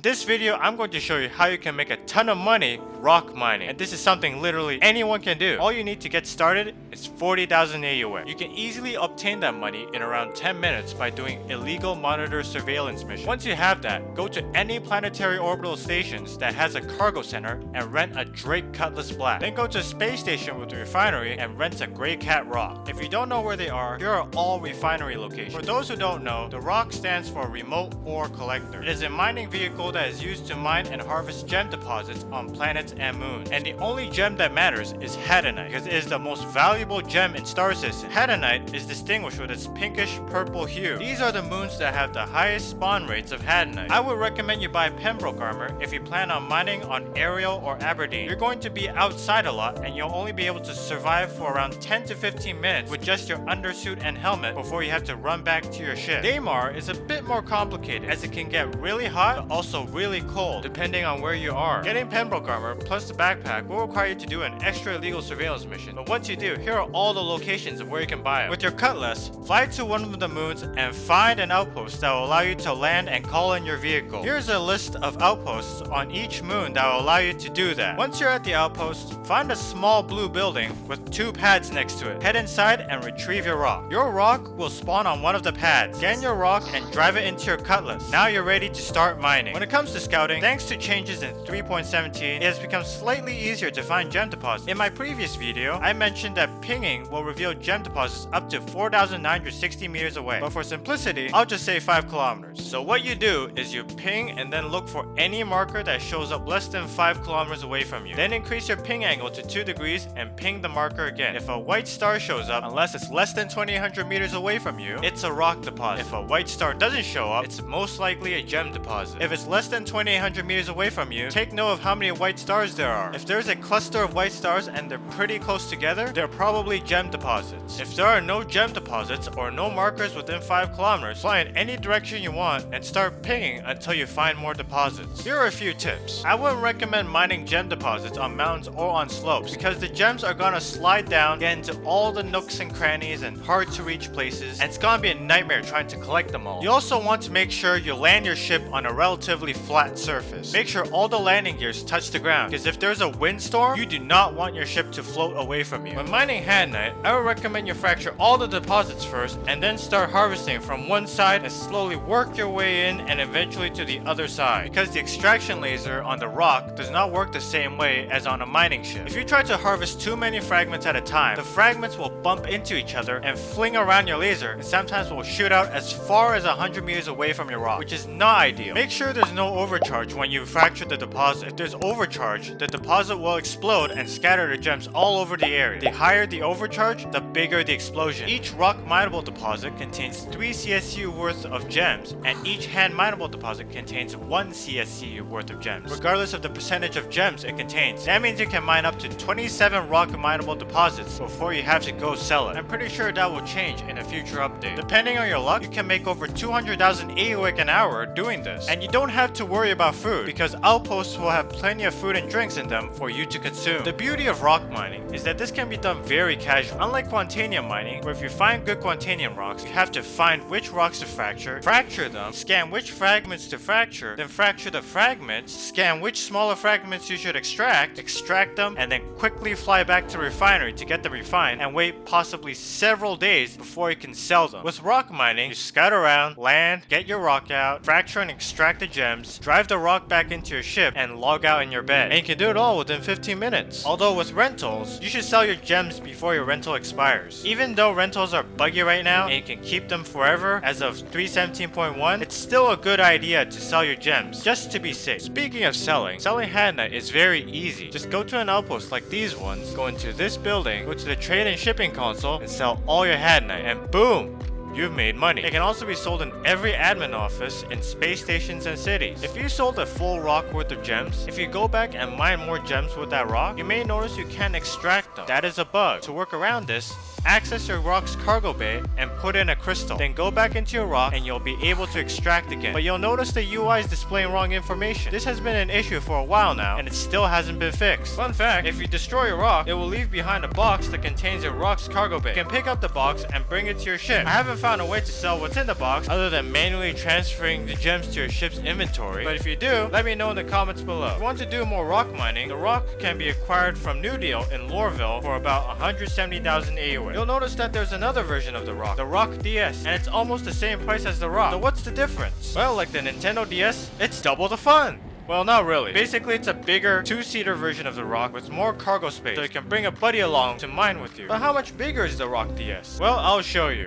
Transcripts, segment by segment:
this video, I'm going to show you how you can make a ton of money rock mining. And this is something literally anyone can do. All you need to get started is 40,000 AUA. You can easily obtain that money in around 10 minutes by doing illegal monitor surveillance missions. Once you have that, go to any planetary orbital stations that has a cargo center and rent a Drake Cutlass Black. Then go to a space station with a refinery and rent a Grey Cat ROC. If you don't know where they are, here are all refinery locations. For those who don't know, the ROC stands for Remote Ore Collector. It is a mining vehicle that is used to mine and harvest gem deposits on planets and moons. And the only gem that matters is Hadanite, because it is the most valuable gem in star system. Hadanite is distinguished with its pinkish purple hue. These are the moons that have the highest spawn rates of Hadanite. I would recommend you buy Pembroke armor if you plan on mining on Ariel or Aberdeen. You're going to be outside a lot and you'll only be able to survive for around 10 to 15 minutes with just your undersuit and helmet before you have to run back to your ship. Daymar is a bit more complicated as it can get really hot but also really cold depending on where you are. Getting Pembroke armor plus the backpack will require you to do an extra illegal surveillance mission, but once you do, here are all the locations of where you can buy it. With your cutlass, fly to one of the moons and find an outpost that will allow you to land and call in your vehicle. Here's a list of outposts on each moon that will allow you to do that. Once you're at the outpost, find a small blue building with 2 pads next to it. Head inside and retrieve your ROC. Your ROC will spawn on one of the pads. Scan your ROC and drive it into your cutlass. Now you're ready to start mining. When it comes to scouting, thanks to changes in 3.17, it has become slightly easier to find gem deposits. In my previous video, I mentioned that pinging will reveal gem deposits up to 4,960 meters away. But for simplicity, I'll just say 5 kilometers. So what you do is you ping and then look for any marker that shows up less than 5 kilometers away from you. Then increase your ping angle to 2 degrees and ping the marker again. If a white star shows up, unless it's less than 2,800 meters away from you, it's a rock deposit. If a white star doesn't show up, it's most likely a gem deposit. If it's less than 2,800 meters away from you, take note of how many white stars there are. If there's a cluster of white stars and they're pretty close together, they're probably gem deposits. If there are no gem deposits or no markers within 5 kilometers, fly in any direction you want and start pinging until you find more deposits. Here are a few tips. I wouldn't recommend mining gem deposits on mountains or on slopes because the gems are gonna slide down, get into all the nooks and crannies and hard to reach places, and it's gonna be a nightmare trying to collect them all. You also want to make sure you land your ship on a relatively flat surface. Make sure all the landing gears touch the ground, because if there's a windstorm, you do not want your ship to float away from you. When mining Hadanite, I would recommend you fracture all the deposits first and then start harvesting from one side and slowly work your way in and eventually to the other side, because the extraction laser on the ROC does not work the same way as on a mining ship. If you try to harvest too many fragments at a time, the fragments will bump into each other and fling around your laser, and sometimes will shoot out as far as 100 meters away from your ROC, which is not ideal. Make sure there's no overcharge when you fracture the deposit. If there's overcharge, the deposit will explode and scatter the gems all over the area. The higher the overcharge, the bigger the explosion. Each rock mineable deposit contains 3 CSU worth of gems, and each hand mineable deposit contains 1 CSU worth of gems, regardless of the percentage of gems it contains. That means you can mine up to 27 rock mineable deposits before you have to go sell it. I'm pretty sure that will change in a future update. Depending on your luck, you can make over 200,000 AUIC an hour doing this. And you don't have to worry about food, because outposts will have plenty of food and drinks in them for you to consume. The beauty of rock mining is that this can be done very casual. Unlike Quantanium mining, where if you find good Quantanium rocks, you have to find which rocks to fracture them, scan which fragments to fracture, then fracture the fragments, scan which smaller fragments you should extract them, and then quickly fly back to the refinery to get them refined and wait possibly several days before you can sell them. With rock mining, you scout around, land, get your rock out, fracture and extract the gems, drive the rock back into your ship, and log out in your bed. And you can do it all within 15 minutes. Although with rentals, you should sell your gems before your rental expires. Even though rentals are buggy right now and you can keep them forever as of 3.17.1, it's still a good idea to sell your gems just to be safe. Speaking of selling Hadanite is very easy. Just go to an outpost like these ones, go into this building, go to the trade and shipping console, and sell all your Hadanite, and boom! You've made money. It can also be sold in every admin office in space stations and cities. If you sold a full rock worth of gems, if you go back and mine more gems with that rock, you may notice you can't extract them. That is a bug. To work around this, access your ROC's cargo bay and put in a crystal. Then go back into your ROC and you'll be able to extract again. But you'll notice the UI is displaying wrong information. This has been an issue for a while now and it still hasn't been fixed. Fun fact, if you destroy your ROC, it will leave behind a box that contains your ROC's cargo bay. You can pick up the box and bring it to your ship. I haven't found a way to sell what's in the box other than manually transferring the gems to your ship's inventory. But if you do, let me know in the comments below. If you want to do more ROC mining, the ROC can be acquired from New Deal in Loreville for about 170,000 AUA. You'll notice that there's another version of the ROC DS, and it's almost the same price as the ROC. So what's the difference? Well, like the Nintendo DS, it's double the fun. Well, not really. Basically, it's a bigger two-seater version of the ROC with more cargo space, so you can bring a buddy along to mine with you. But how much bigger is the ROC DS? Well, I'll show you.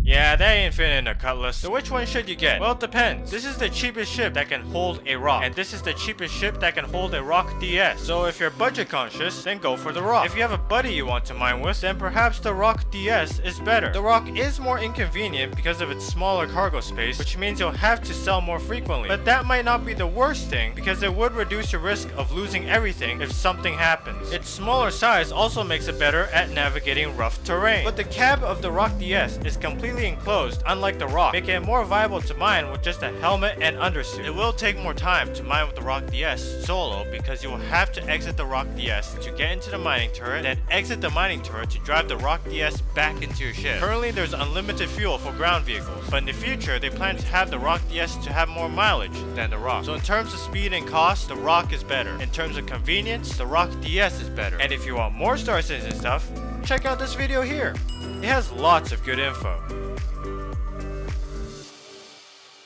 Yeah, that ain't fitting in a Cutlass. So which one should you get? Well, it depends. This is the cheapest ship that can hold a ROC, and this is the cheapest ship that can hold a ROC DS. So if you're budget conscious, then go for the ROC. If you have a buddy you want to mine with, then perhaps the ROC DS is better. The ROC is more inconvenient because of its smaller cargo space, which means you'll have to sell more frequently. But that might not be the worst thing, because it would reduce your risk of losing everything if something happens. Its smaller size also makes it better at navigating rough terrain. But the cab of the ROC DS is completely enclosed, unlike the ROC, making it more viable to mine with just a helmet and undersuit. It will take more time to mine with the ROC DS solo because you will have to exit the ROC DS to get into the mining turret, then exit the mining turret to drive the ROC DS back into your ship. Currently, there's unlimited fuel for ground vehicles, but in the future, they plan to have the ROC DS to have more mileage than the ROC. So in terms of speed and cost, the ROC is better. In terms of convenience, the ROC DS is better. And if you want more Star Citizen stuff, check out this video here. It has lots of good info.